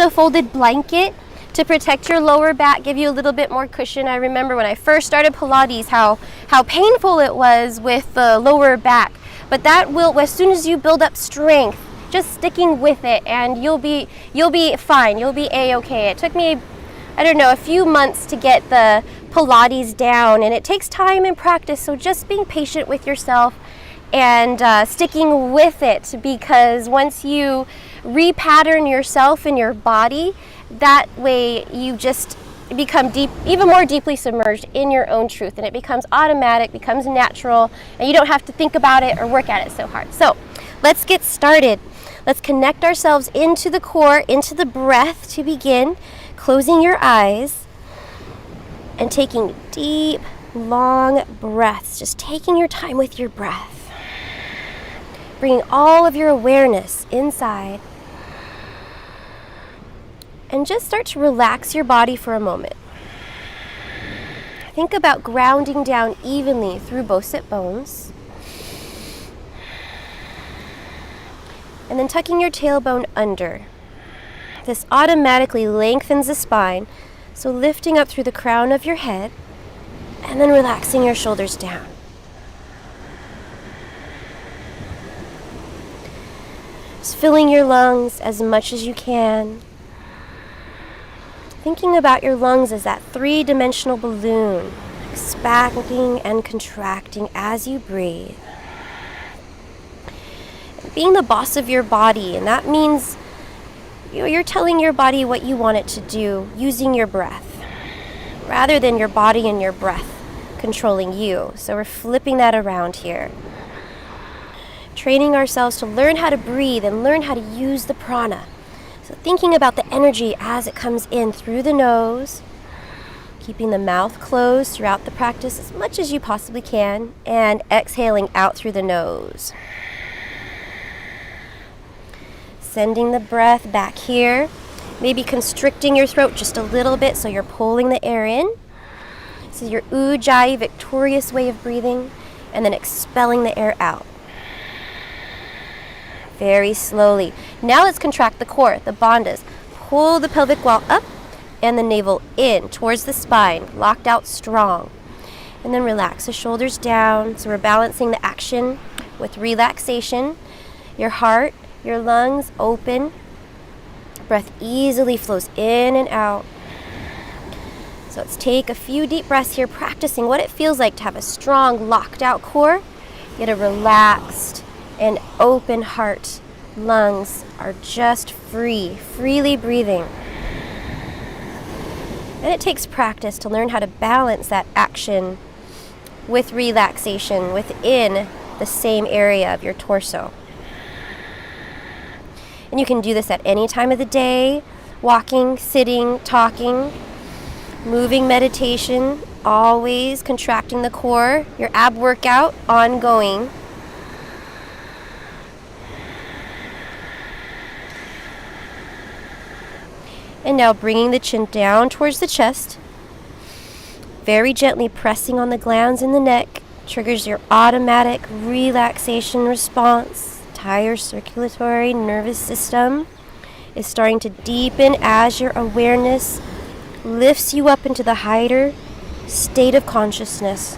a folded blanket to protect your lower back, give you a little bit more cushion. I remember when I first started Pilates how painful it was with the lower back. But that will, as soon as you build up strength, just sticking with it, and you'll be fine. You'll be a-okay. It took me, I don't know, a few months to get the Pilates down, and it takes time and practice. So just being patient with yourself and sticking with it, because once you repattern yourself and your body, that way you just become even more deeply submerged in your own truth, and it becomes automatic, becomes natural, and you don't have to think about it or work at it so hard. So let's get started. Let's connect ourselves into the core, into the breath to begin, closing your eyes and taking deep, long breaths, just taking your time with your breath. Bringing all of your awareness inside, and just start to relax your body for a moment. Think about grounding down evenly through both sit bones, and then tucking your tailbone under. This automatically lengthens the spine, so lifting up through the crown of your head, and then relaxing your shoulders down. Just filling your lungs as much as you can. Thinking about your lungs as that three-dimensional balloon, expanding and contracting as you breathe. Being the boss of your body, and that means you're telling your body what you want it to do using your breath, rather than your body and your breath controlling you. So we're flipping that around here. Training ourselves to learn how to breathe and learn how to use the prana. So thinking about the energy as it comes in through the nose, keeping the mouth closed throughout the practice as much as you possibly can, and exhaling out through the nose. Sending the breath back here, maybe constricting your throat just a little bit so you're pulling the air in. This is your Ujjayi, victorious way of breathing, and then expelling the air out. Very slowly. Now let's contract the core, the bandhas. Pull the pelvic wall up and the navel in towards the spine, locked out strong. And then relax the shoulders down. So we're balancing the action with relaxation. Your heart, your lungs open. Breath easily flows in and out. So let's take a few deep breaths here, practicing what it feels like to have a strong, locked out core, yet a relaxed and open heart. Lungs are just freely breathing. And it takes practice to learn how to balance that action with relaxation within the same area of your torso. And you can do this at any time of the day, walking, sitting, talking, moving meditation, always contracting the core, your ab workout ongoing. And now bringing the chin down towards the chest, very gently pressing on the glands in the neck, triggers your automatic relaxation response. Entire circulatory nervous system is starting to deepen as your awareness lifts you up into the higher state of consciousness,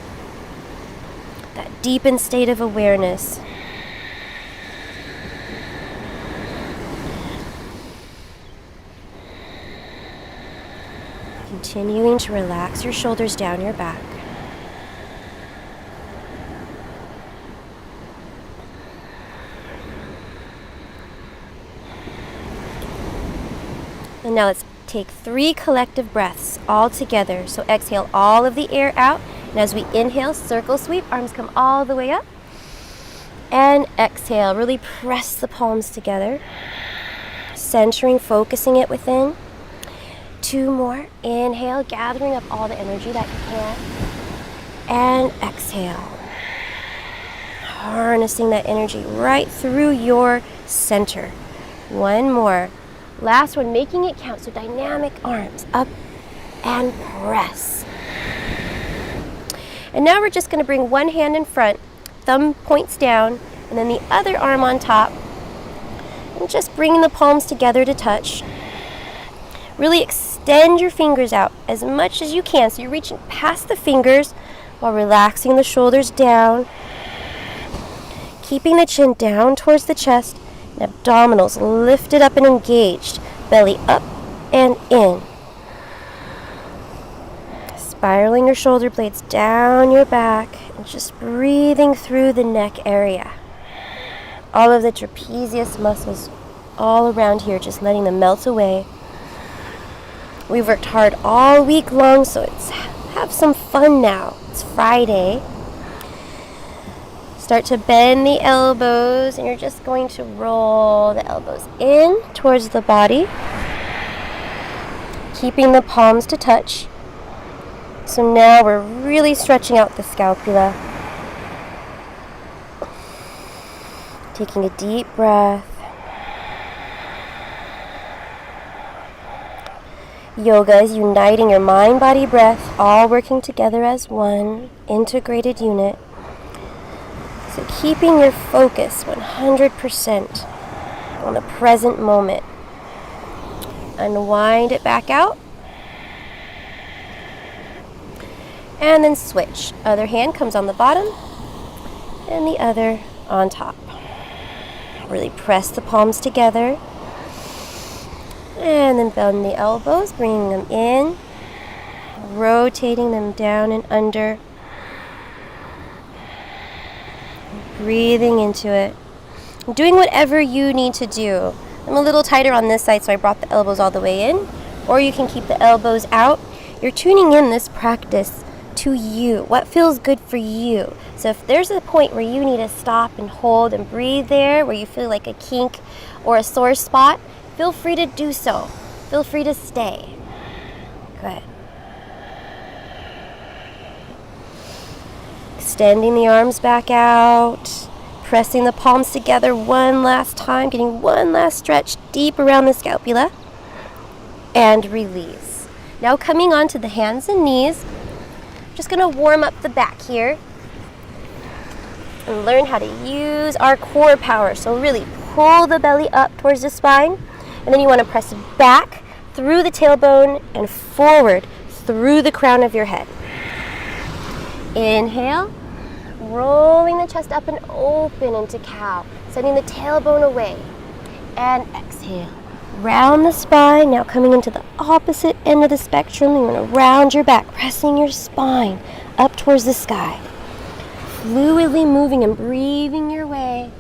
that deepened state of awareness. Continuing to relax your shoulders down your back. And now let's take 3 collective breaths all together. So exhale all of the air out. And as we inhale, circle sweep, arms come all the way up. And exhale, really press the palms together. Centering, focusing it within. 2 more. Inhale, gathering up all the energy that you can. And exhale. Harnessing that energy right through your center. 1 more. Last one, making it count. So dynamic arms up and press. And now we're just going to bring one hand in front, thumb points down, and then the other arm on top. And just bringing the palms together to touch. Really extend your fingers out as much as you can. So you're reaching past the fingers while relaxing the shoulders down. Keeping the chin down towards the chest, and abdominals lifted up and engaged. Belly up and in. Spiraling your shoulder blades down your back and just breathing through the neck area. All of the trapezius muscles all around here, just letting them melt away. We've worked hard all week long, so have some fun now. It's Friday. Start to bend the elbows, and you're just going to roll the elbows in towards the body, keeping the palms to touch. So now we're really stretching out the scapula. Taking a deep breath. Yoga is uniting your mind, body, breath, all working together as one integrated unit. So keeping your focus 100% on the present moment. Unwind it back out. And then switch. Other hand comes on the bottom and the other on top. Really press the palms together. And then bend the elbows, bringing them in, rotating them down and under. Breathing into it. Doing whatever you need to do. I'm a little tighter on this side, so I brought the elbows all the way in. Or you can keep the elbows out. You're tuning in this practice to you, what feels good for you. So if there's a point where you need to stop and hold and breathe there, where you feel like a kink or a sore spot, feel free to do so. Feel free to stay. Good. Extending the arms back out, pressing the palms together one last time, getting one last stretch deep around the scapula, and release. Now coming onto the hands and knees, just going to warm up the back here and learn how to use our core power. So really pull the belly up towards the spine, and then you want to press back through the tailbone and forward through the crown of your head. Inhale, rolling the chest up and open into cow, sending the tailbone away. And exhale, round the spine. Now coming into the opposite end of the spectrum, you want to round your back, pressing your spine up towards the sky. Fluidly moving and breathing your way,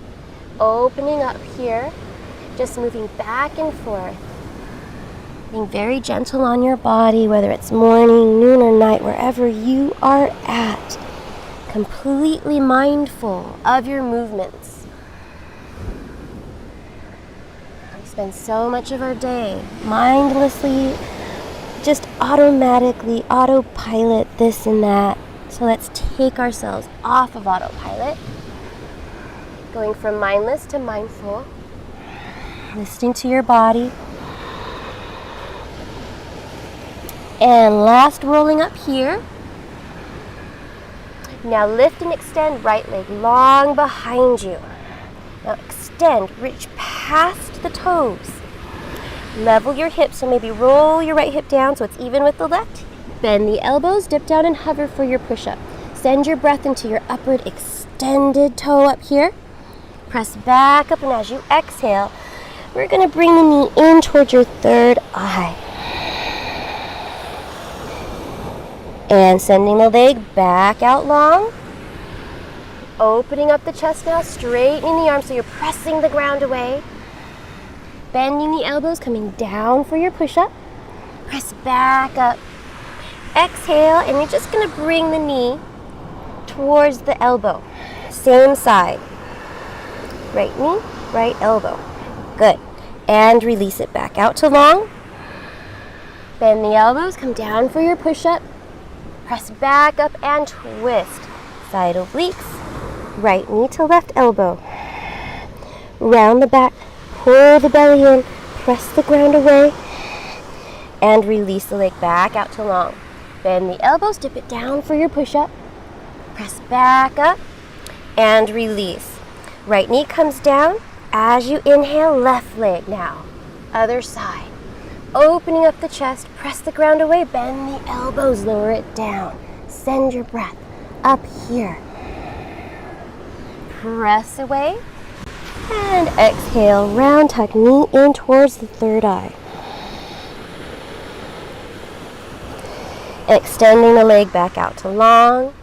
opening up here, just moving back and forth. Being very gentle on your body, whether it's morning, noon, or night, wherever you are at. Completely mindful of your movements. We spend so much of our day mindlessly, just automatically autopilot this and that. So let's take ourselves off of autopilot, going from mindless to mindful, listening to your body. And last, rolling up here. Now lift and extend right leg long behind you. Now extend, reach past the toes. Level your hips, so maybe roll your right hip down so it's even with the left. Bend the elbows, dip down and hover for your push-up. Send your breath into your upward extended toe up here. Press back up, and as you exhale, we're going to bring the knee in towards your third eye. And sending the leg back out long. Opening up the chest now, straightening the arms so you're pressing the ground away. Bending the elbows, coming down for your push-up. Press back up. Exhale, and you're just going to bring the knee towards the elbow. Same side. Right knee, right elbow. Good. And release it back out to long. Bend the elbows, come down for your push-up. Press back up and twist. Side obliques. Right knee to left elbow. Round the back, pull the belly in, press the ground away, and release the leg back out to long. Bend the elbows, dip it down for your push-up. Press back up and release. Right knee comes down. As you inhale, left leg now. Other side. Opening up the chest, press the ground away, bend the elbows, lower it down. Send your breath up here. Press away. And exhale, round tuck, knee in towards the third eye. Extending the leg back out to long.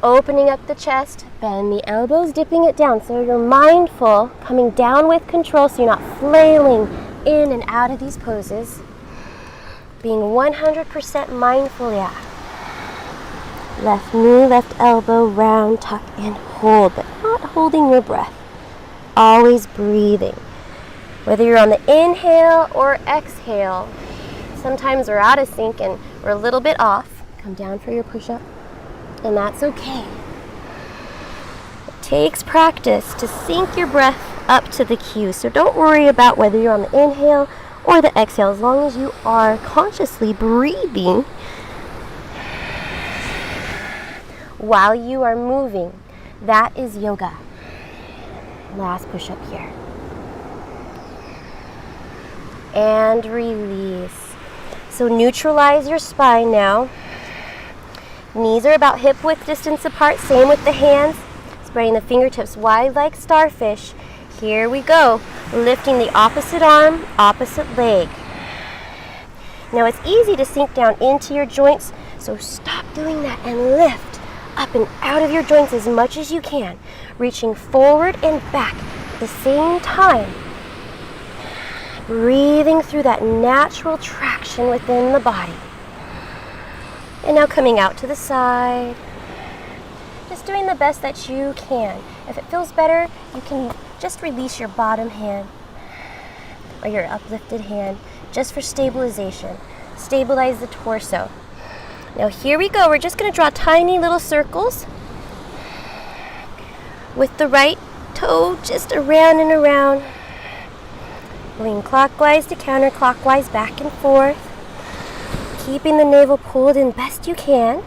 Opening up the chest, bend the elbows, dipping it down. So you're mindful, coming down with control so you're not flailing in and out of these poses. Being 100% mindful, yeah. Left knee, left elbow, round, tuck, and hold, but not holding your breath. Always breathing. Whether you're on the inhale or exhale, sometimes we're out of sync and we're a little bit off. Come down for your push-up, and that's okay. It takes practice to sync your breath up to the cue, so don't worry about whether you're on the inhale or the exhale, as long as you are consciously breathing while you are moving. That is yoga. Last push-up here. And release. So neutralize your spine now. Knees are about hip width distance apart. Same with the hands. Spreading the fingertips wide like starfish. Here we go. Lifting the opposite arm, opposite leg. Now it's easy to sink down into your joints, so stop doing that and lift up and out of your joints as much as you can, reaching forward and back at the same time. Breathing through that natural traction within the body. And now coming out to the side. Just doing the best that you can. If it feels better, you can just release your bottom hand or your uplifted hand just for stabilization. Stabilize the torso. Now here we go. We're just going to draw tiny little circles with the right toe just around and around. Lean clockwise to counterclockwise, back and forth. Keeping the navel pulled in best you can.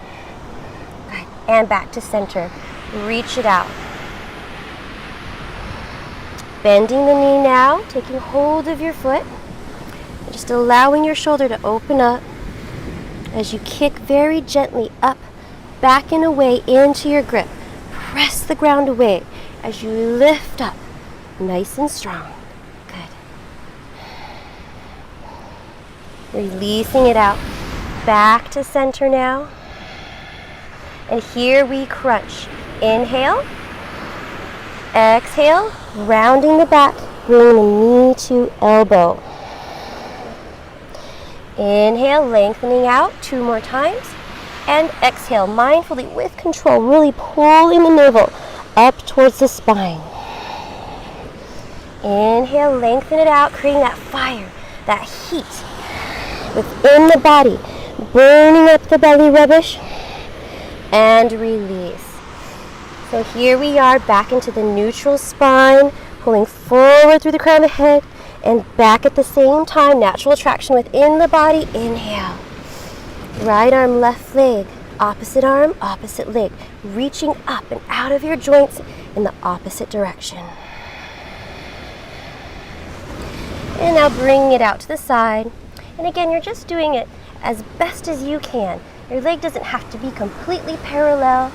Good. And back to center. Reach it out. Bending the knee now, taking hold of your foot. And just allowing your shoulder to open up as you kick very gently up, back and away into your grip. Press the ground away as you lift up, nice and strong. Good. Releasing it out. Back to center now. And here we crunch. Inhale. Exhale. Rounding the back. Bring the knee to elbow. Inhale, lengthening out 2 more times. And exhale, mindfully with control, really pulling the navel up towards the spine. Inhale, lengthen it out, creating that fire, that heat within the body, burning up the belly rubbish. And release. So here we are, back into the neutral spine, pulling forward through the crown of the head, and back at the same time, natural traction within the body. Inhale. Right arm, left leg, opposite arm, opposite leg, reaching up and out of your joints in the opposite direction. And now bringing it out to the side. And again, you're just doing it as best as you can. Your leg doesn't have to be completely parallel.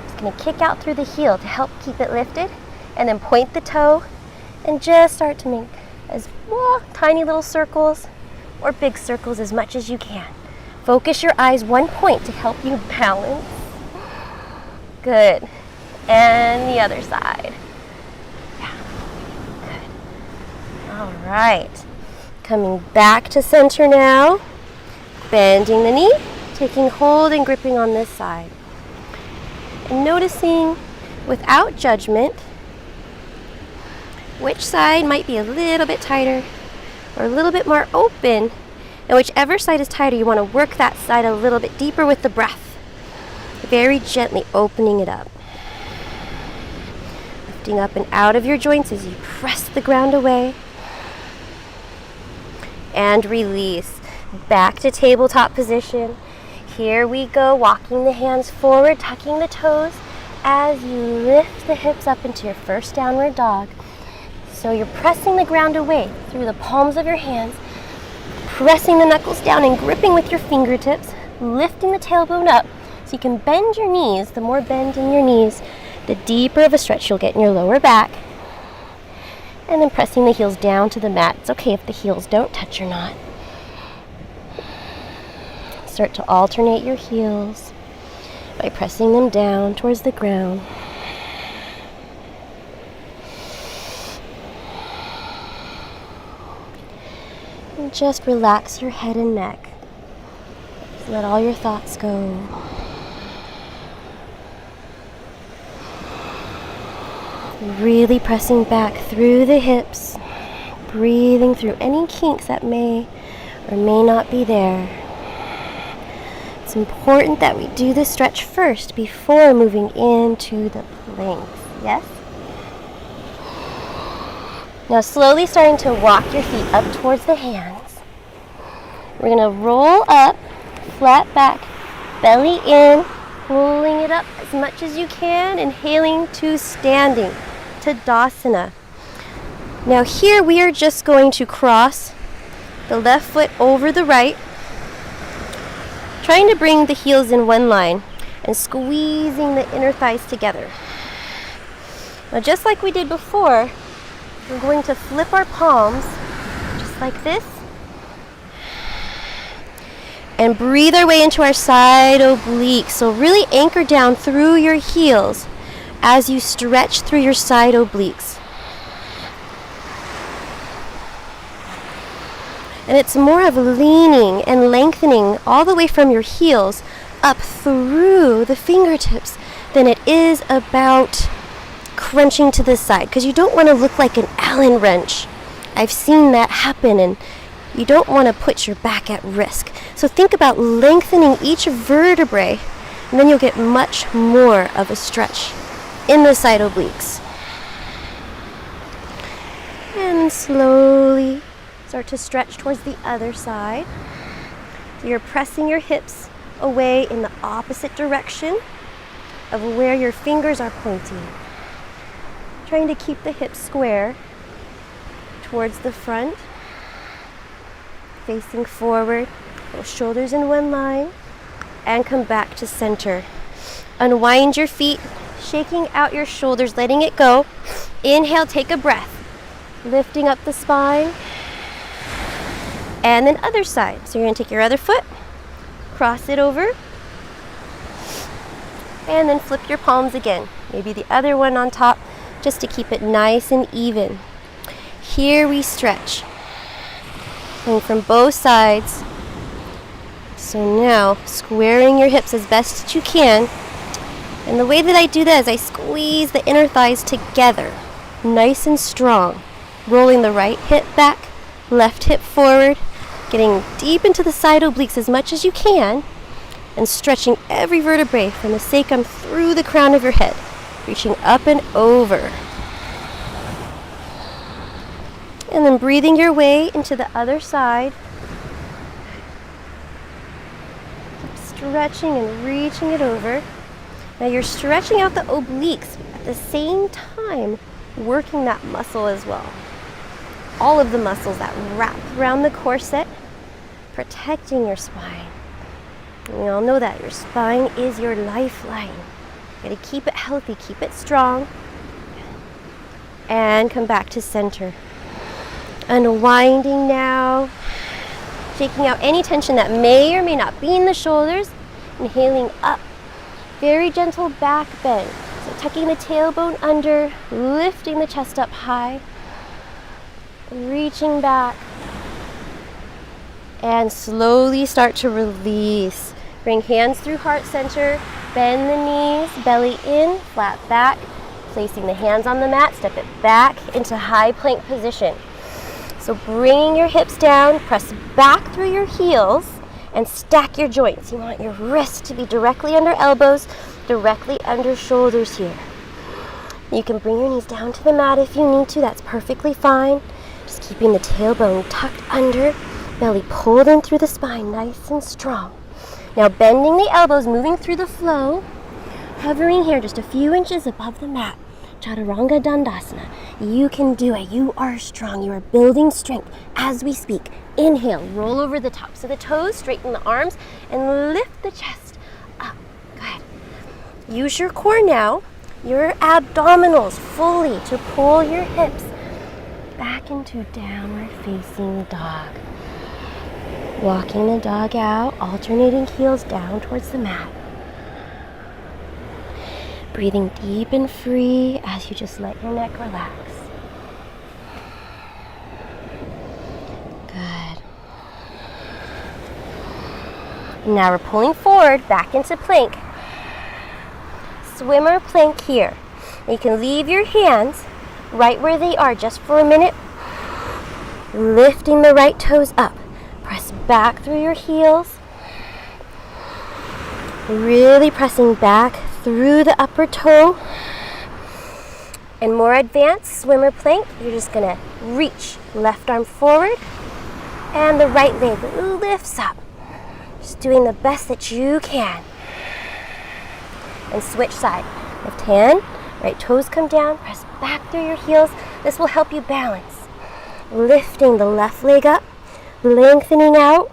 Just going to kick out through the heel to help keep it lifted, and then point the toe and just start to make as tiny little circles or big circles as much as you can. Focus your eyes one point to help you balance. Good. And the other side. Yeah. Good. All right. Coming back to center now. Bending the knee, taking hold and gripping on this side. And noticing, without judgment, which side might be a little bit tighter or a little bit more open. And whichever side is tighter, you want to work that side a little bit deeper with the breath. Very gently opening it up. Lifting up and out of your joints as you press the ground away. And release. Back to tabletop position. Here we go, walking the hands forward, tucking the toes as you lift the hips up into your first downward dog. So you're pressing the ground away through the palms of your hands, pressing the knuckles down and gripping with your fingertips, lifting the tailbone up so you can bend your knees. The more bend in your knees, the deeper of a stretch you'll get in your lower back. And then pressing the heels down to the mat. It's okay if the heels don't touch or not. Start to alternate your heels by pressing them down towards the ground. And just relax your head and neck. Just let all your thoughts go. Really pressing back through the hips, breathing through any kinks that may or may not be there. It's important that we do this stretch first before moving into the planks. Yes? Now slowly starting to walk your feet up towards the hands. We're going to roll up, flat back, belly in, pulling it up as much as you can, inhaling to standing, Tadasana. Now here we are just going to cross the left foot over the right, trying to bring the heels in one line and squeezing the inner thighs together. Now just like we did before, we're going to flip our palms just like this and breathe our way into our side obliques. So really anchor down through your heels as you stretch through your side obliques. And it's more of leaning and lengthening all the way from your heels up through the fingertips than it is about crunching to the side, because you don't want to look like an Allen wrench. I've seen that happen, and you don't want to put your back at risk. So think about lengthening each vertebrae, and then you'll get much more of a stretch in the side obliques. And slowly start to stretch towards the other side. So you're pressing your hips away in the opposite direction of where your fingers are pointing. Trying to keep the hips square towards the front, facing forward, both shoulders in one line, and come back to center. Unwind your feet, shaking out your shoulders, letting it go. Inhale, take a breath, lifting up the spine, and then other side. So you're gonna take your other foot, cross it over, and then flip your palms again. Maybe the other one on top, just to keep it nice and even. Here we stretch, going from both sides. So now, squaring your hips as best as you can. And the way that I do that is I squeeze the inner thighs together, nice and strong. Rolling the right hip back, left hip forward, getting deep into the side obliques as much as you can, and stretching every vertebrae from the sacrum through the crown of your head, reaching up and over. And then breathing your way into the other side. Keep stretching and reaching it over. Now you're stretching out the obliques, at the same time working that muscle as well. All of the muscles that wrap around the corset, protecting your spine. And you all know that your spine is your lifeline. You gotta keep it healthy, keep it strong, and come back to center. Unwinding now, shaking out any tension that may or may not be in the shoulders, inhaling up. Very gentle back bend. So tucking the tailbone under, lifting the chest up high, reaching back, and slowly start to release. Bring hands through heart center, bend the knees, belly in, flat back, placing the hands on the mat, step it back into high plank position. So bringing your hips down, press back through your heels, and stack your joints. You want your wrists to be directly under elbows, directly under shoulders here. You can bring your knees down to the mat if you need to, that's perfectly fine. Just keeping the tailbone tucked under, belly pulled in through the spine, nice and strong. Now bending the elbows, moving through the flow, hovering here just a few inches above the mat. Chaturanga Dandasana. You can do it. You are strong. You are building strength as we speak, inhale, roll over the tops of the toes, straighten the arms, and lift the chest up. Good. Use your core now, your abdominals fully to pull your hips back into downward facing dog. Walking the dog out, alternating heels down towards the mat. Breathing deep and free as you just let your neck relax. Good. Now we're pulling forward back into plank. Swimmer plank here. You can leave your hands right where they are just for a minute. Lifting the right toes up. Press back through your heels. Really pressing back through the upper toe. And more advanced swimmer plank, you're just gonna reach left arm forward and the right leg lifts up. Just doing the best that you can. And switch side. Left hand, right toes come down, press back through your heels. This will help you balance. Lifting the left leg up, lengthening out.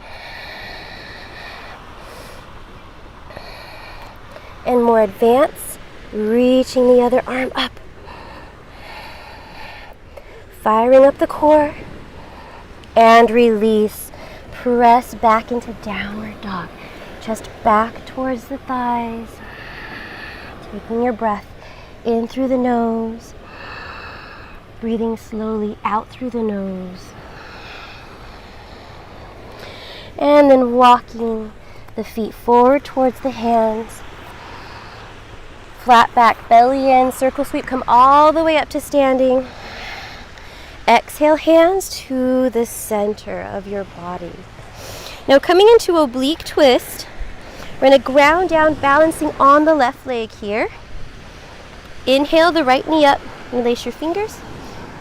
And more advanced, reaching the other arm up. Firing up the core. And release. Press back into downward dog. Chest back towards the thighs. Taking your breath in through the nose. Breathing slowly out through the nose. And then walking the feet forward towards the hands. Flat back, belly in, circle sweep, come all the way up to standing. Exhale, hands to the center of your body. Now coming into oblique twist, we're going to ground down, balancing on the left leg here. Inhale the right knee up, release your fingers,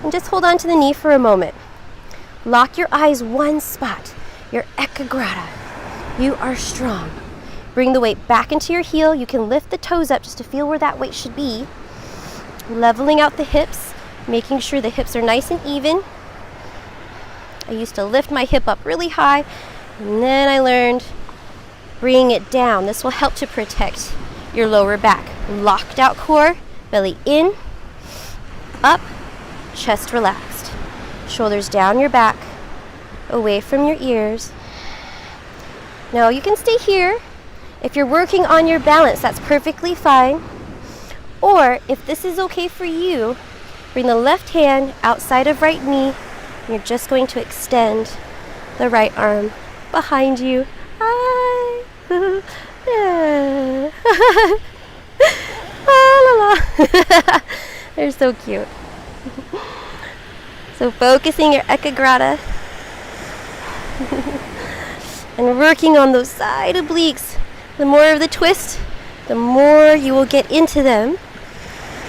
and just hold on to the knee for a moment. Lock your eyes one spot, your ekagrata. You are strong. Bring the weight back into your heel. You can lift the toes up just to feel where that weight should be. Leveling out the hips, making sure the hips are nice and even. I used to lift my hip up really high, and then I learned bringing it down. This will help to protect your lower back. Locked out core, belly in, up, chest relaxed. Shoulders down your back, away from your ears. Now you can stay here. If you're working on your balance, that's perfectly fine. Or if this is okay for you, bring the left hand outside of right knee. You're just going to extend the right arm behind you. Hi. They're so cute. So focusing your ekagrata and working on those side obliques. The more of the twist, the more you will get into them.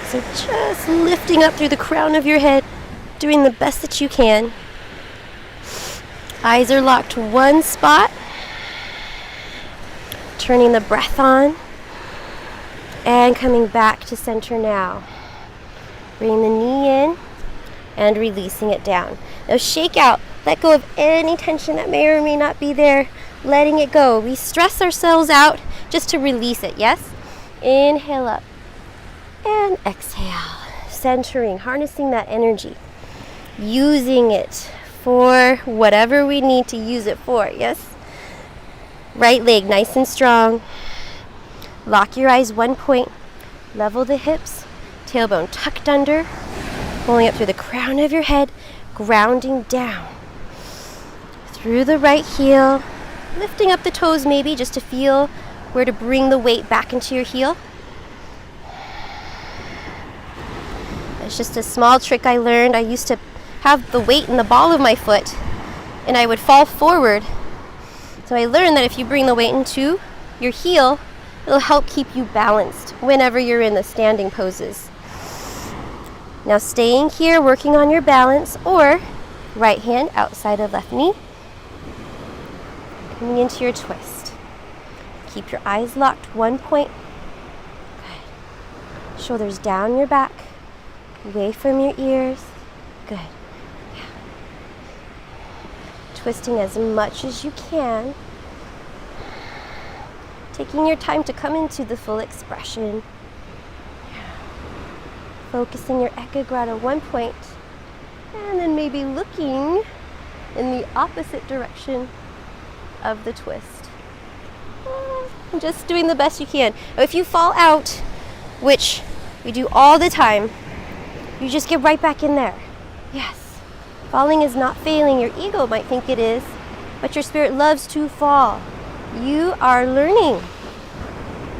So just lifting up through the crown of your head, doing the best that you can. Eyes are locked to one spot. Turning the breath on. And coming back to center now. Bring the knee in and releasing it down. Now shake out. Let go of any tension that may or may not be there. Letting it go. We stress ourselves out just to release it, yes? Inhale up. And exhale. Centering, harnessing that energy. Using it for whatever we need to use it for, yes? Right leg nice and strong. Lock your eyes one point. Level the hips. Tailbone tucked under. Pulling up through the crown of your head. Grounding down. Through the right heel. Lifting up the toes maybe just to feel where to bring the weight back into your heel. It's just a small trick I learned. I used to have the weight in the ball of my foot and I would fall forward. So I learned that if you bring the weight into your heel, it'll help keep you balanced whenever you're in the standing poses. Now staying here, working on your balance, or right hand outside of left knee. Coming into your twist. Keep your eyes locked, one point. Good. Shoulders down your back, away from your ears. Good. Yeah. twisting as much as you can. Taking your time to come into the full expression. Focusing your ekagrata on one point, and then maybe looking in the opposite direction of the twist. And just doing the best you can. If you fall out, which we do all the time, you just get right back in there. Yes. Falling is not failing. Your ego might think it is, but your spirit loves to fall. You are learning.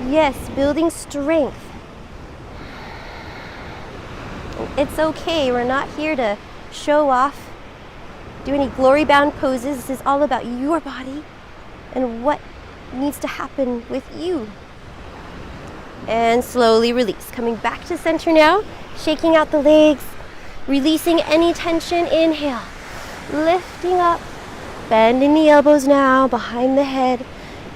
Yes, building strength. It's okay. We're not here to show off, do any glory-bound poses. This is all about your body and what needs to happen with you. And slowly release. Coming back to center now. Shaking out the legs. Releasing any tension. Inhale. Lifting up. Bending the elbows now behind the head.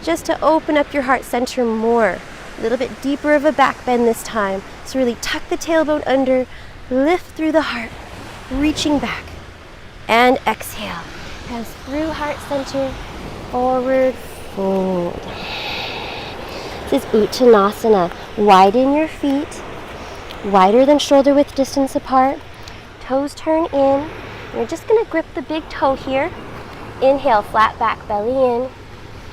Just to open up your heart center more. A little bit deeper of a back bend this time. So really tuck the tailbone under. Lift through the heart. Reaching back. And exhale. Hands through heart center. Forward. Fold. This is Uttanasana. Widen your feet. Wider than shoulder width distance apart. Toes turn in. You're just going to grip the big toe here. Inhale, flat back, belly in.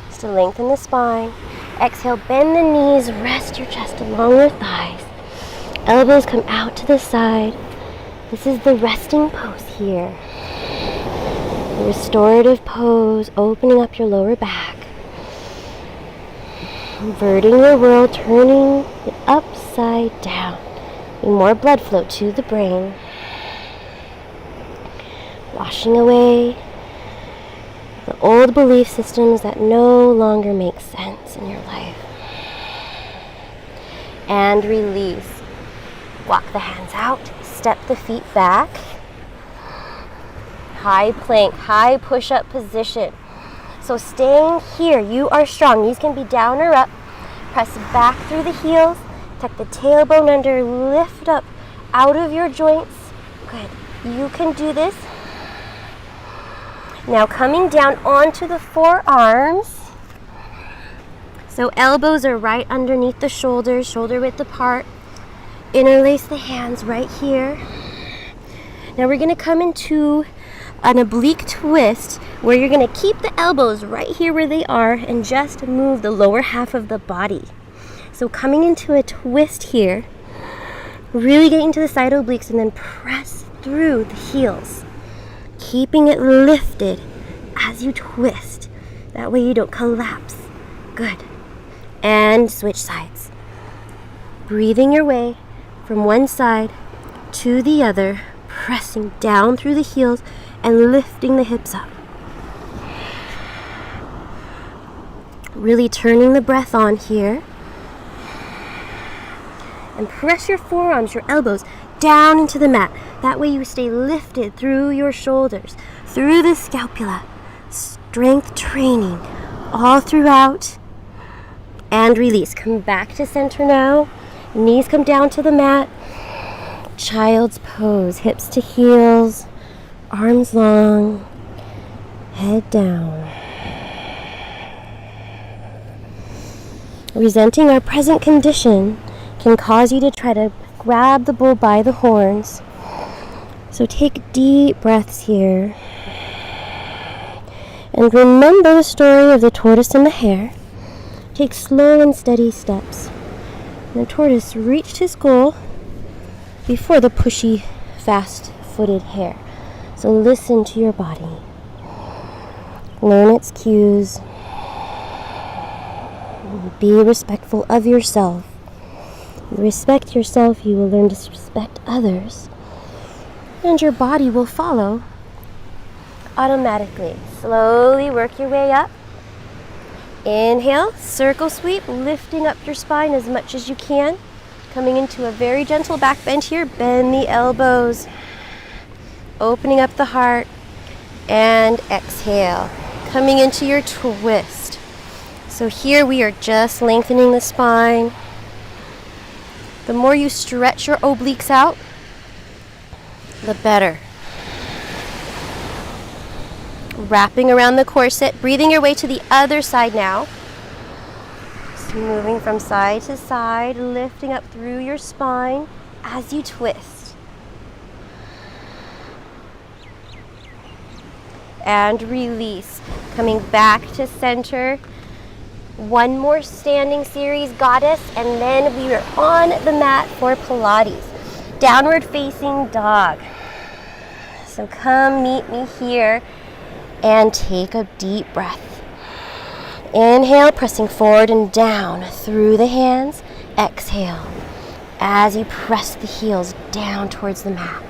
Just to lengthen the spine. Exhale, bend the knees. Rest your chest along your thighs. Elbows come out to the side. This is the resting pose here. The restorative pose, opening up your lower back. Inverting your world, turning it upside down. More blood flow to the brain. Washing away the old belief systems that no longer make sense in your life. And release. Walk the hands out. Step the feet back. High plank, high push-up position. So staying here, you are strong. Knees can be down or up. Press back through the heels. Tuck the tailbone under. Lift up out of your joints. Good. You can do this. Now coming down onto the forearms. So elbows are right underneath the shoulders, shoulder width apart. Interlace the hands right here. Now we're going to come into an oblique twist where you're going to keep the elbows right here where they are and just move the lower half of the body. So coming into a twist here, really getting to the side obliques and then press through the heels, keeping it lifted as you twist. That way you don't collapse. Good. And switch sides. Breathing your way from one side to the other, pressing down through the heels and lifting the hips up. Really turning the breath on here. And press your forearms, your elbows down into the mat. That way you stay lifted through your shoulders, through the scapula. Strength training all throughout. And release. Come back to center now. Knees come down to the mat. Child's pose. Hips to heels. Arms long. Head down. Resenting our present condition can cause you to try to grab the bull by the horns. So take deep breaths here. And remember the story of the tortoise and the hare. Take slow and steady steps. And the tortoise reached his goal before the pushy, fast-footed hare. So listen to your body. Learn its cues. Be respectful of yourself. You respect yourself, you will learn to respect others. And your body will follow automatically. Slowly work your way up. Inhale, circle sweep, lifting up your spine as much as you can. Coming into a very gentle back bend here. Bend the elbows. Opening up the heart. And exhale. Coming into your twist. So here we are just lengthening the spine. The more you stretch your obliques out, the better. wrapping around the corset, breathing your way to the other side now. Just moving from side to side, lifting up through your spine as you twist. And release. Coming back to center. One more standing series, goddess, and then we are on the mat for Pilates. Downward facing dog. So come meet me here and take a deep breath. Inhale, pressing forward and down through the hands. Exhale as you press the heels down towards the mat.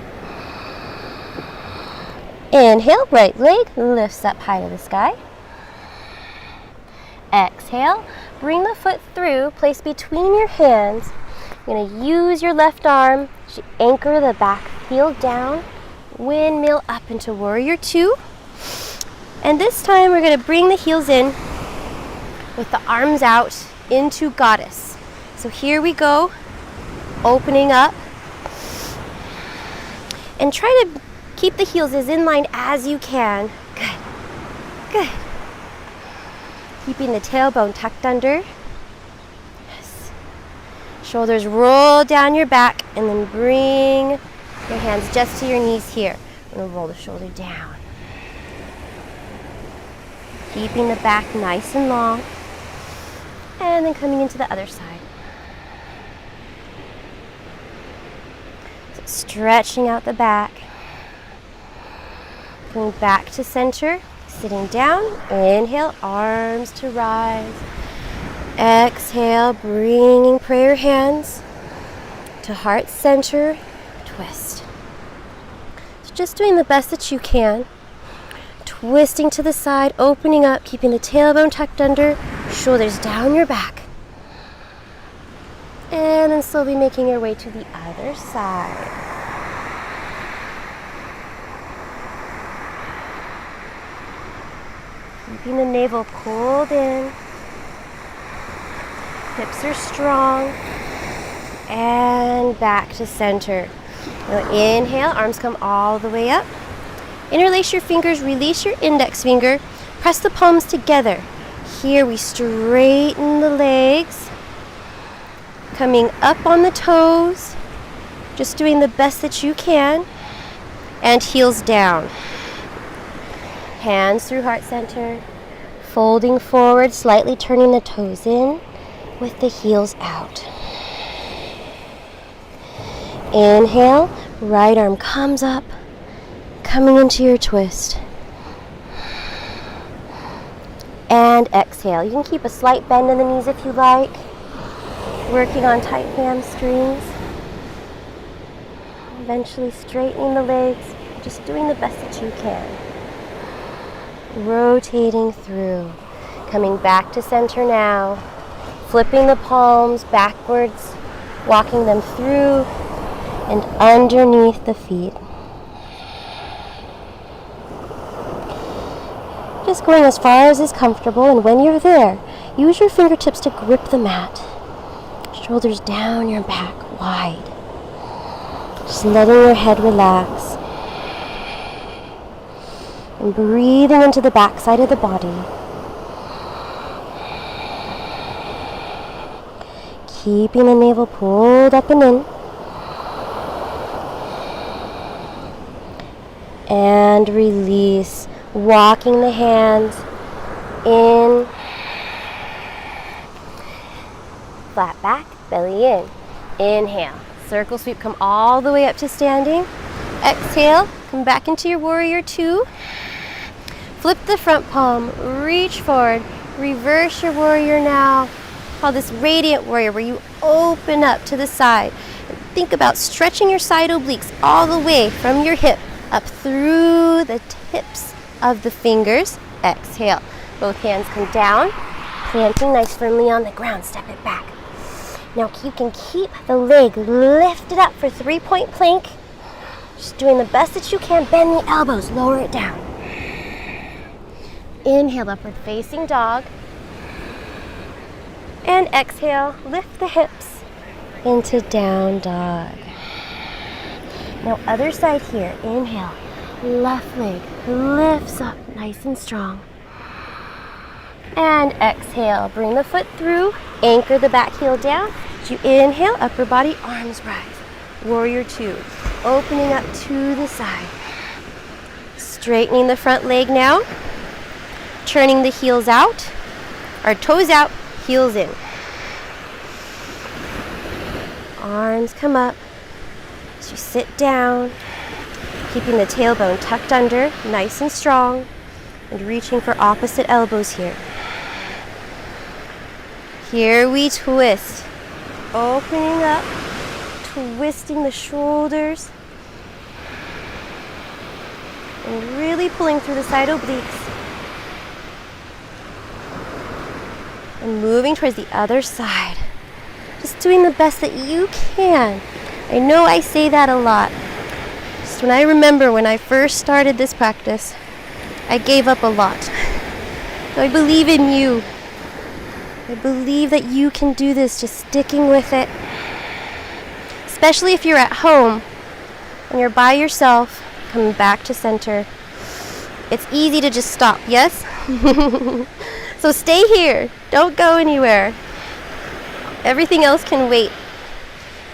Inhale, right leg lifts up high to the sky. Exhale, bring the foot through, place between your hands. You're going to use your left arm to anchor the back heel down, windmill up into warrior two. And this time we're going to bring the heels in with the arms out into goddess. So here we go, opening up. And try to keep the heels as in line as you can. Good, good. Keeping the tailbone tucked under. Yes. Shoulders roll down your back and then bring your hands just to your knees here. I'm going to roll the shoulder down. Keeping the back nice and long. And then coming into the other side. So stretching out the back. Coming back to center. Sitting down, inhale, arms to rise. Exhale, bringing prayer hands to heart center, twist. So just doing the best that you can. Twisting to the side, opening up, keeping the tailbone tucked under, shoulders down your back. And then slowly making your way to the other side. Keeping the navel pulled in. Hips are strong. And back to center. Now inhale, arms come all the way up. Interlace your fingers, release your index finger. Press the palms together. Here we straighten the legs. Coming up on the toes. Just doing the best that you can. And heels down. Hands through heart center, folding forward, slightly turning the toes in with the heels out. Inhale, right arm comes up, coming into your twist. And exhale. You can keep a slight bend in the knees if you like, working on tight hamstrings. Eventually straightening the legs, just doing the best that you can. Rotating through, coming back to center now, flipping the palms backwards, walking them through and underneath the feet. Just going as far as is comfortable, and when you're there, use your fingertips to grip the mat. Shoulders down your back, wide. Just letting your head relax. And breathing into the back side of the body. Keeping the navel pulled up and in. And release. Walking the hands in. Flat back, belly in. Inhale. Circle sweep, come all the way up to standing. Exhale, come back into your warrior two. Flip the front palm, reach forward, reverse your warrior now. Call this radiant warrior where you open up to the side. And think about stretching your side obliques all the way from your hip up through the tips of the fingers. Exhale, both hands come down, planting nice firmly on the ground, step it back. Now you can keep the leg lifted up for 3-point plank. Just doing the best that you can, bend the elbows, lower it down. Inhale, upward facing dog. And exhale, lift the hips into down dog. Now other side here, inhale, left leg lifts up nice and strong. And exhale, bring the foot through, anchor the back heel down. As you inhale, upper body, arms rise. Warrior two, opening up to the side. Straightening the front leg now, turning the heels out, or toes out, heels in. Arms come up as you sit down, keeping the tailbone tucked under, nice and strong, and reaching for opposite elbows here. Here we twist, opening up, twisting the shoulders, and really pulling through the side obliques. And moving towards the other side. Just doing the best that you can. I know I say that a lot. Just when I remember when I first started this practice, I gave up a lot. So I believe in you. I believe that you can do this, just sticking with it. Especially if you're at home and you're by yourself, coming back to center. It's easy to just stop, yes? So stay here. Don't go anywhere. Everything else can wait.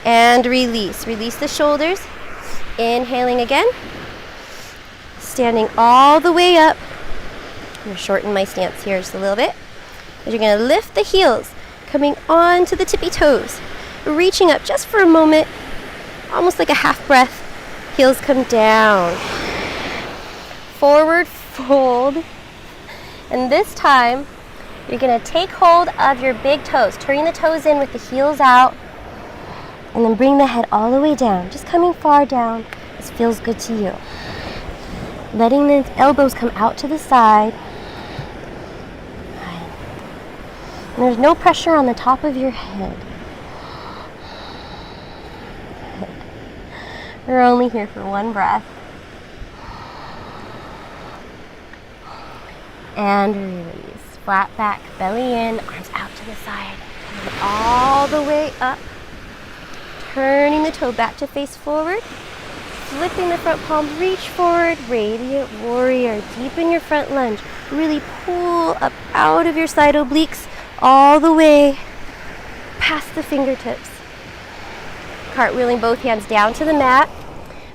And release. Release the shoulders. Inhaling again. Standing all the way up. I'm going to shorten my stance here just a little bit. You're going to lift the heels, coming onto the tippy toes. Reaching up just for a moment, almost like a half breath. Heels come down. Forward fold. And this time, you're going to take hold of your big toes, turning the toes in with the heels out, and then bring the head all the way down, just coming far down. This feels good to you. Letting the elbows come out to the side. And there's no pressure on the top of your head. We're only here for one breath. And release. Flat back, belly in, arms out to the side. Coming all the way up. Turning the toe back to face forward. Flipping the front palm, reach forward. Radiant warrior. Deepen your front lunge. Really pull up out of your side obliques all the way past the fingertips. Cartwheeling both hands down to the mat.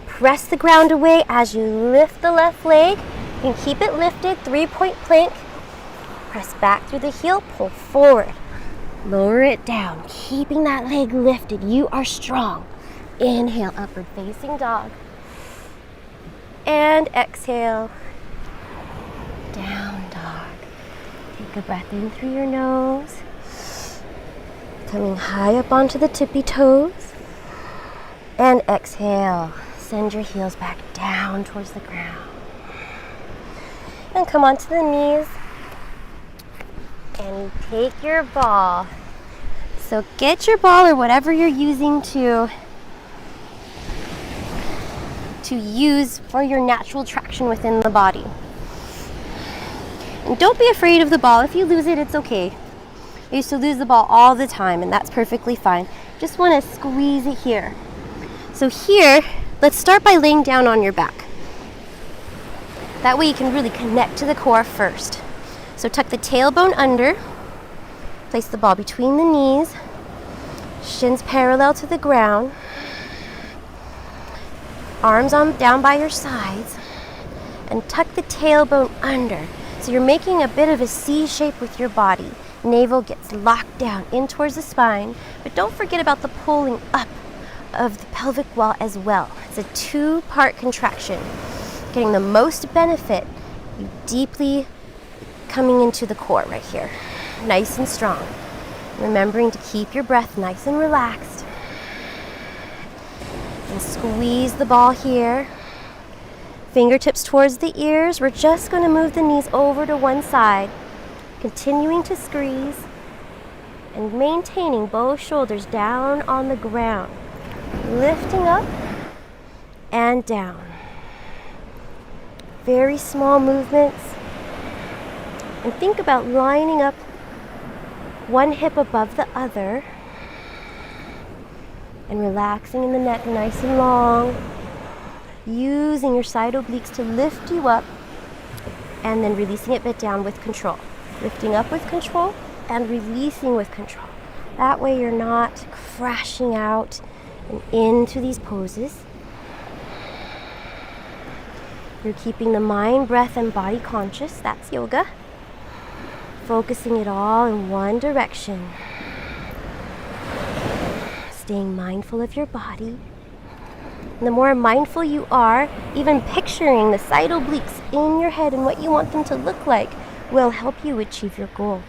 Press the ground away as you lift the left leg. You can keep it lifted, 3-point plank. Press back through the heel, pull forward. Lower it down, keeping that leg lifted. You are strong. Inhale, upward facing dog. And exhale, down dog. Take a breath in through your nose. Coming high up onto the tippy toes. And exhale. Send your heels back down towards the ground. And come onto the knees. And take your ball. So get your ball or whatever you're using to use for your natural traction within the body. And don't be afraid of the ball. If you lose it, it's okay. I used to lose the ball all the time, and that's perfectly fine. Just want to squeeze it here. So here, let's start by laying down on your back. That way you can really connect to the core first. So tuck the tailbone under, place the ball between the knees, shins parallel to the ground, arms on down by your sides, and tuck the tailbone under. So you're making a bit of a C shape with your body. Navel gets locked down in towards the spine, but don't forget about the pulling up of the pelvic wall as well. It's a 2-part contraction. Getting the most benefit, you deeply coming into the core right here, nice and strong. Remembering to keep your breath nice and relaxed. And squeeze the ball here. Fingertips towards the ears. We're just going to move the knees over to one side, continuing to squeeze and maintaining both shoulders down on the ground. Lifting up and down. Very small movements. And think about lining up one hip above the other and relaxing in the neck nice and long. Using your side obliques to lift you up and then releasing it back down with control. Lifting up with control and releasing with control. That way you're not crashing out and into these poses. You're keeping the mind, breath, and body conscious. That's yoga. Focusing it all in one direction. Staying mindful of your body. And the more mindful you are, even picturing the side obliques in your head and what you want them to look like will help you achieve your goal.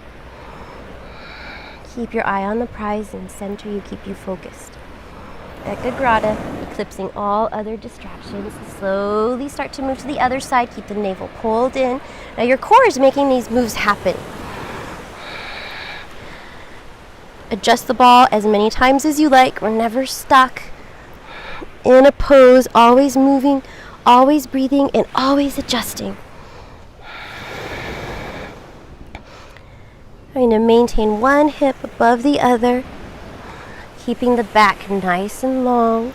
Keep your eye on the prize and center you, keep you focused. Ekagrata, eclipsing all other distractions. Slowly start to move to the other side. Keep the navel pulled in. Now your core is making these moves happen. Adjust the ball as many times as you like. We're never stuck in a pose, always moving, always breathing, and always adjusting. Trying to maintain one hip above the other. Keeping the back nice and long.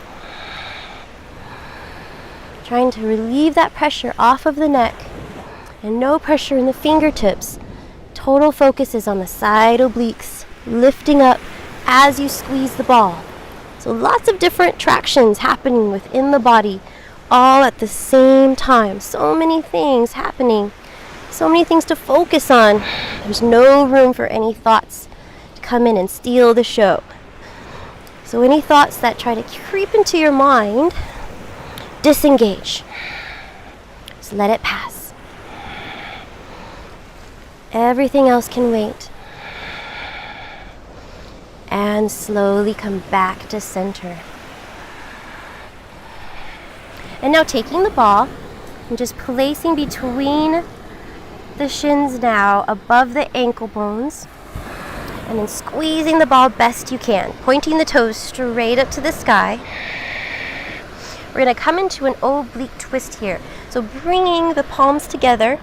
Trying to relieve that pressure off of the neck and no pressure in the fingertips. Total focus is on the side obliques, lifting up as you squeeze the ball. So lots of different tractions happening within the body all at the same time. So many things happening. So many things to focus on. There's no room for any thoughts to come in and steal the show. So any thoughts that try to creep into your mind, disengage. Just let it pass. Everything else can wait. And slowly come back to center. And now taking the ball and just placing between the shins now above the ankle bones. And then squeezing the ball best you can, pointing the toes straight up to the sky. We're going to come into an oblique twist here. So bringing the palms together,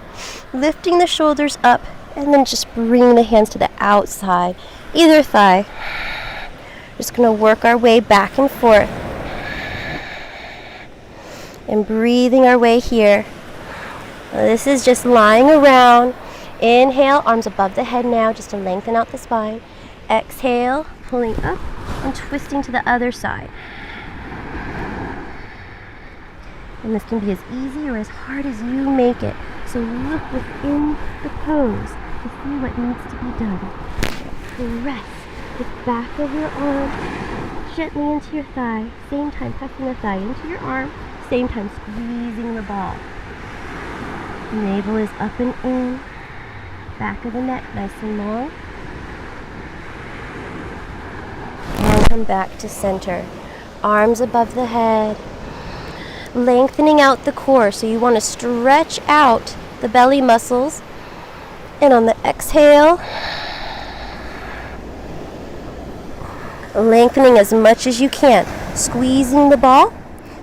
lifting the shoulders up, and then just bringing the hands to the outside, either thigh. Just going to work our way back and forth. And breathing our way here. Now this is just lying around. Inhale, arms above the head now, just to lengthen out the spine. Exhale, pulling up and twisting to the other side. And this can be as easy or as hard as you make it. So look within the pose to see what needs to be done. Press the back of your arm gently into your thigh. Same time pressing the thigh into your arm. Same time squeezing the ball. The navel is up and in. Back of the neck nice and long. And come back to center. Arms above the head. Lengthening out the core. So you want to stretch out the belly muscles. And on the exhale, lengthening as much as you can. Squeezing the ball.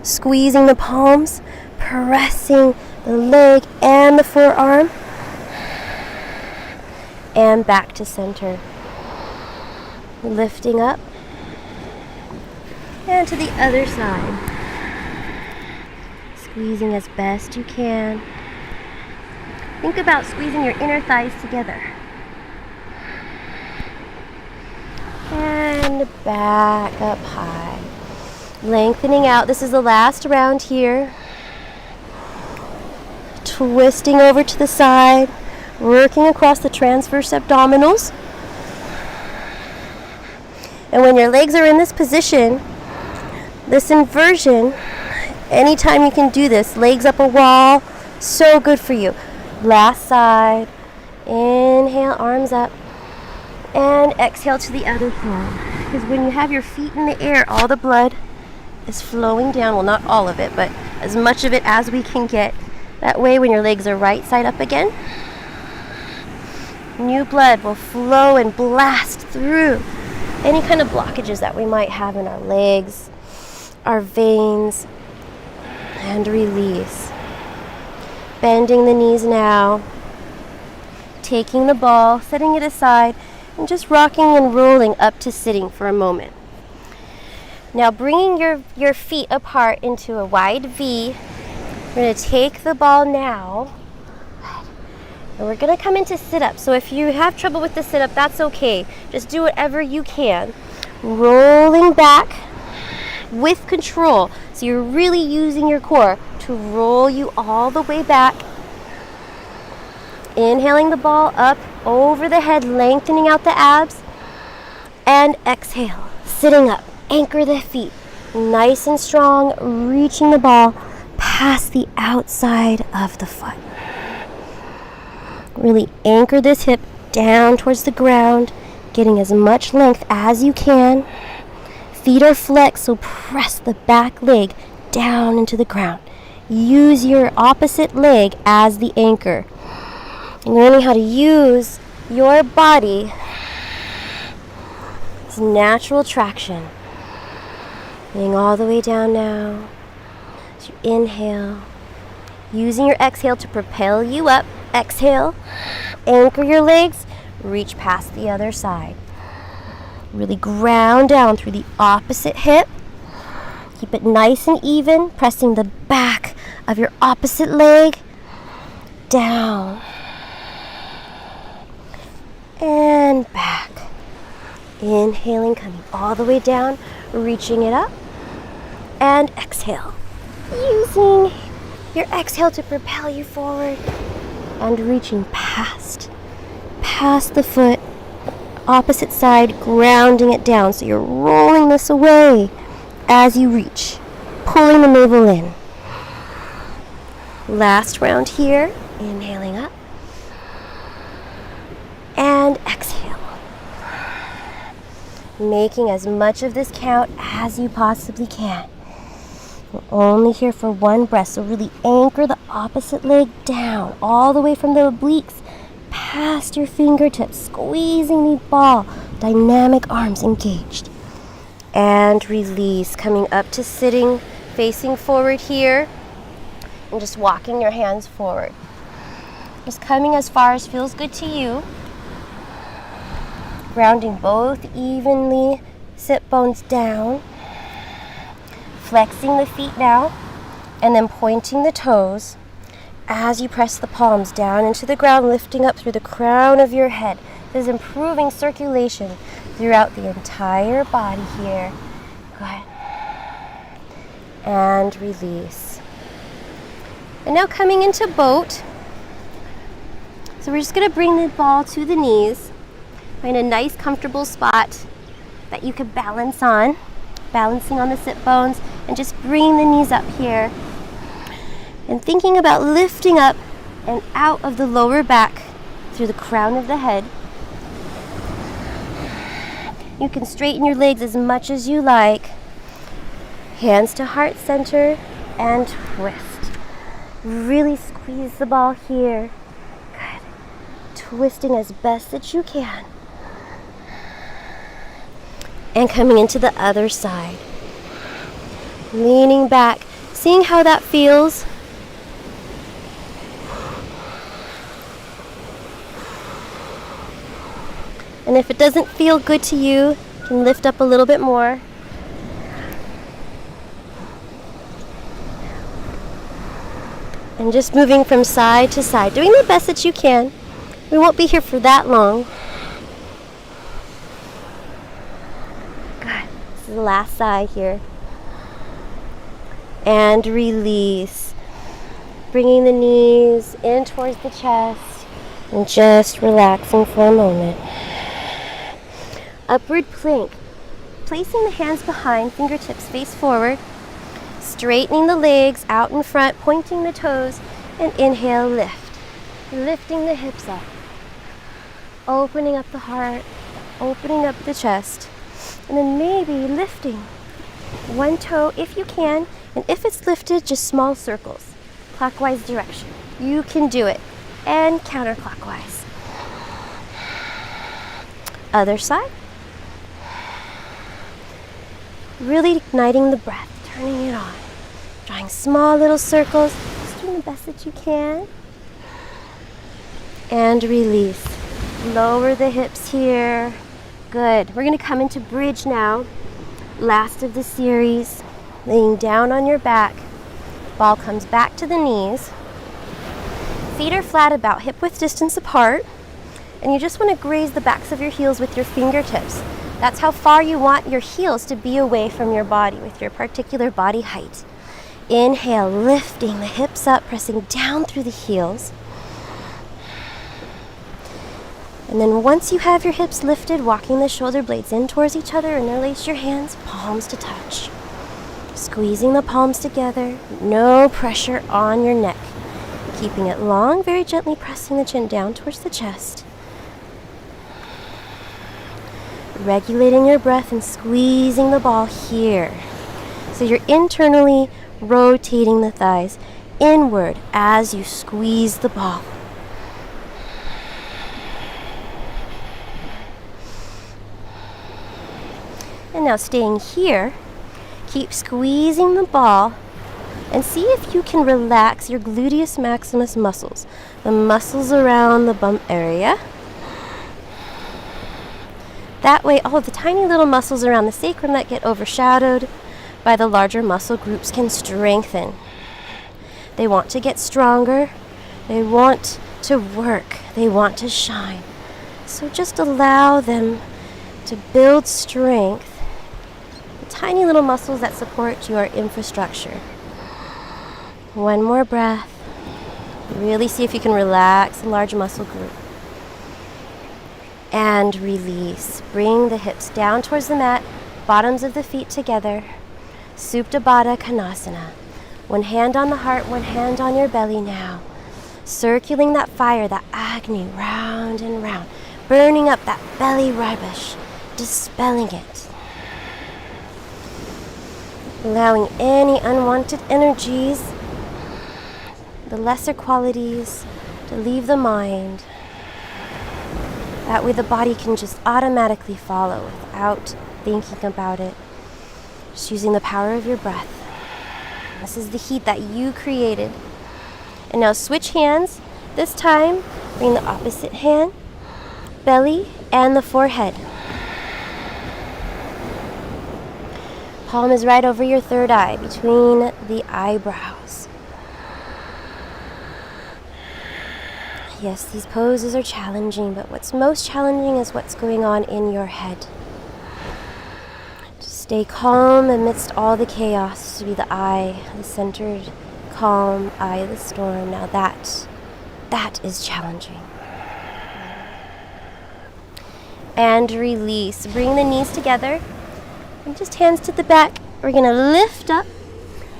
Squeezing the palms. Pressing the leg and the forearm. And back to center. Lifting up. And to the other side. Squeezing as best you can. Think about squeezing your inner thighs together. And back up high. Lengthening out. This is the last round here. Twisting over to the side. Working across the transverse abdominals. And when your legs are in this position, this inversion, anytime you can do this, legs up a wall, so good for you. Last side. Inhale, arms up. And exhale to the other side. Because when you have your feet in the air, all the blood is flowing down. Well, not all of it, but as much of it as we can get. That way, when your legs are right side up again, new blood will flow and blast through any kind of blockages that we might have in our legs, our veins, and release. Bending the knees now, taking the ball, setting it aside, and just rocking and rolling up to sitting for a moment. Now bringing your feet apart into a wide V, we're going to take the ball now And we're gonna come into sit-up. So if you have trouble with the sit-up, that's okay. Just do whatever you can. Rolling back with control. So you're really using your core to roll you all the way back. Inhaling the ball up over the head, lengthening out the abs. And exhale, sitting up. Anchor the feet, nice and strong, reaching the ball past the outside of the foot. Really anchor this hip down towards the ground, getting as much length as you can. Feet are flexed, so press the back leg down into the ground. Use your opposite leg as the anchor. And learning how to use your body as natural traction. Getting all the way down now. As you inhale, using your exhale to propel you up. Exhale, anchor your legs, reach past the other side. Really ground down through the opposite hip. Keep it nice and even, pressing the back of your opposite leg down and back. Inhaling, coming all the way down, reaching it up, and exhale. Using your exhale to propel you forward and reaching past the foot, opposite side, grounding it down. So you're rolling this away as you reach, pulling the navel in. Last round here, inhaling up and exhale. Making as much of this count as you possibly can. We're only here for one breath, so really anchor the opposite leg down, all the way from the obliques, past your fingertips, squeezing the ball, dynamic arms engaged. And release, coming up to sitting, facing forward here, and just walking your hands forward. Just coming as far as feels good to you. Grounding both evenly, sit bones down. Flexing the feet now, and then pointing the toes as you press the palms down into the ground, lifting up through the crown of your head. This is improving circulation throughout the entire body here. Good. And release. And now coming into boat. So we're just going to bring the ball to the knees. Find a nice comfortable spot that you can balance on. Balancing on the sit bones and just bringing the knees up here. And thinking about lifting up and out of the lower back through the crown of the head. You can straighten your legs as much as you like. Hands to heart center and twist. Really squeeze the ball here. Good. Twisting as best that you can. And coming into the other side. Leaning back, seeing how that feels. And if it doesn't feel good to you, you can lift up a little bit more. And just moving from side to side, doing the best that you can. We won't be here for that long. Good. This is the last side here. And release. Bringing the knees in towards the chest and just relaxing for a moment. Upward plank. Placing the hands behind, fingertips face forward. Straightening the legs out in front, pointing the toes, and inhale, lift. Lifting the hips up. Opening up the heart, opening up the chest. And then maybe lifting one toe if you can. And if it's lifted, just small circles, clockwise direction. You can do it. And counterclockwise. Other side. Really igniting the breath, turning it on. Drawing small little circles, just doing the best that you can. And release. Lower the hips here. Good. We're going to come into bridge now. Last of the series. Laying down on your back. Ball comes back to the knees. feet are flat, about hip-width distance apart, and you just want to graze the backs of your heels with your fingertips. That's how far you want your heels to be away from your body with your particular body height. Inhale, lifting the hips up, pressing down through the heels. And then once you have your hips lifted, walking the shoulder blades in towards each other, interlace your hands, palms to touch. Squeezing the palms together, no pressure on your neck. Keeping it long, very gently pressing the chin down towards the chest. Regulating your breath and squeezing the ball here. So you're internally rotating the thighs inward as you squeeze the ball. And now staying here, keep squeezing the ball and see if you can relax your gluteus maximus muscles, the muscles around the bump area. That way, all of the tiny little muscles around the sacrum that get overshadowed by the larger muscle groups can strengthen. They want to get stronger. They want to work. They want to shine. So just allow them to build strength, the tiny little muscles that support your infrastructure. One more breath. Really see if you can relax a large muscle group. And release. Bring the hips down towards the mat, bottoms of the feet together. Supta Baddha Konasana. One hand on the heart, one hand on your belly now. Circling that fire, that Agni, round and round. Burning up that belly rubbish, dispelling it. Allowing any unwanted energies, the lesser qualities, to leave the mind. That way the body can just automatically follow without thinking about it. Just using the power of your breath. This is the heat that you created. And now switch hands. This time, bring the opposite hand, belly, and the forehead. Palm is right over your third eye, between the eyebrows. Yes, these poses are challenging, but what's most challenging is what's going on in your head. To stay calm amidst all the chaos, to be the eye, the centered, calm eye of the storm. Now that is challenging. And release. Bring the knees together and just hands to the back. We're going to lift up,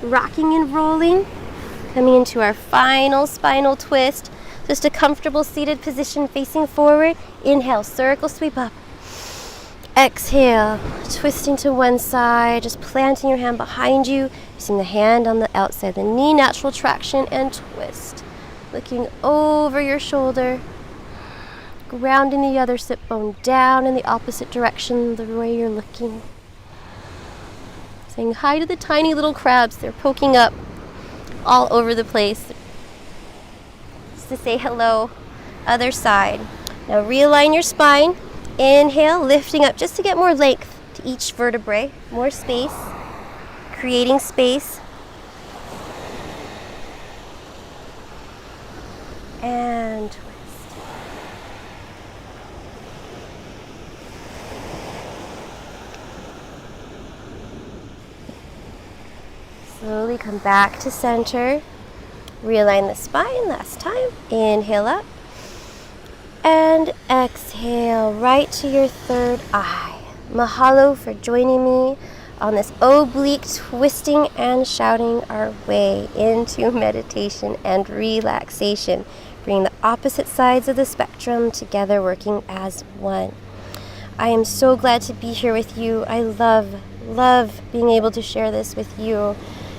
rocking and rolling, coming into our final spinal twist. Just a comfortable seated position facing forward. Inhale, circle sweep up. Exhale, twisting to one side, just planting your hand behind you, using the hand on the outside, the knee, natural traction, and twist. Looking over your shoulder, grounding the other sit bone down in the opposite direction, the way you're looking. Saying hi to the tiny little crabs. They're poking up all over the place. To say hello, other side. Now realign your spine. Inhale, lifting up just to get more length to each vertebrae, more space, creating space. And twist. Slowly come back to center. Realign the spine, last time. Inhale up. And exhale right to your third eye. Mahalo for joining me on this oblique twisting and shouting our way into meditation and relaxation. Bring the opposite sides of the spectrum together, working as one. I am so glad to be here with you. I love being able to share this with you.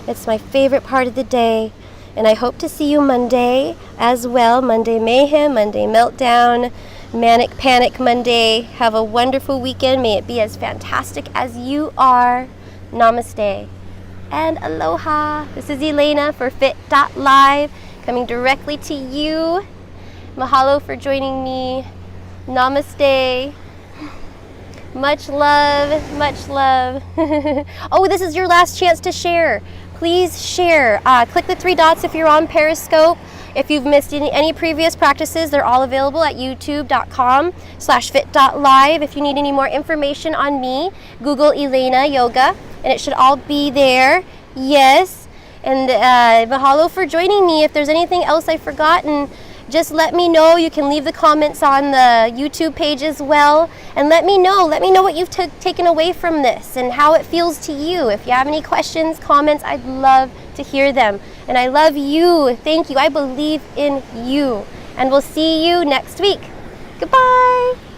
It's my favorite part of the day. And I hope to see you Monday as well. Monday Mayhem, Monday Meltdown, Manic Panic Monday. Have a wonderful weekend. May it be as fantastic as you are. Namaste. And aloha. This is Elaina for Fit.live, coming directly to you. Mahalo for joining me. Namaste. Much love, much love. Oh, this is your last chance to share. Please share. Click the three dots if you're on Periscope. If you've missed any previous practices, they're all available at youtube.com/fit.live. If you need any more information on me, Google Elaina Yoga, and it should all be there. Yes. And mahalo for joining me. If there's anything else I've forgotten, just let me know. You can leave the comments on the YouTube page as well. And let me know what you've taken away from this and how it feels to you. If you have any questions, comments, I'd love to hear them. And I love you. Thank you. I believe in you. And we'll see you next week. Goodbye.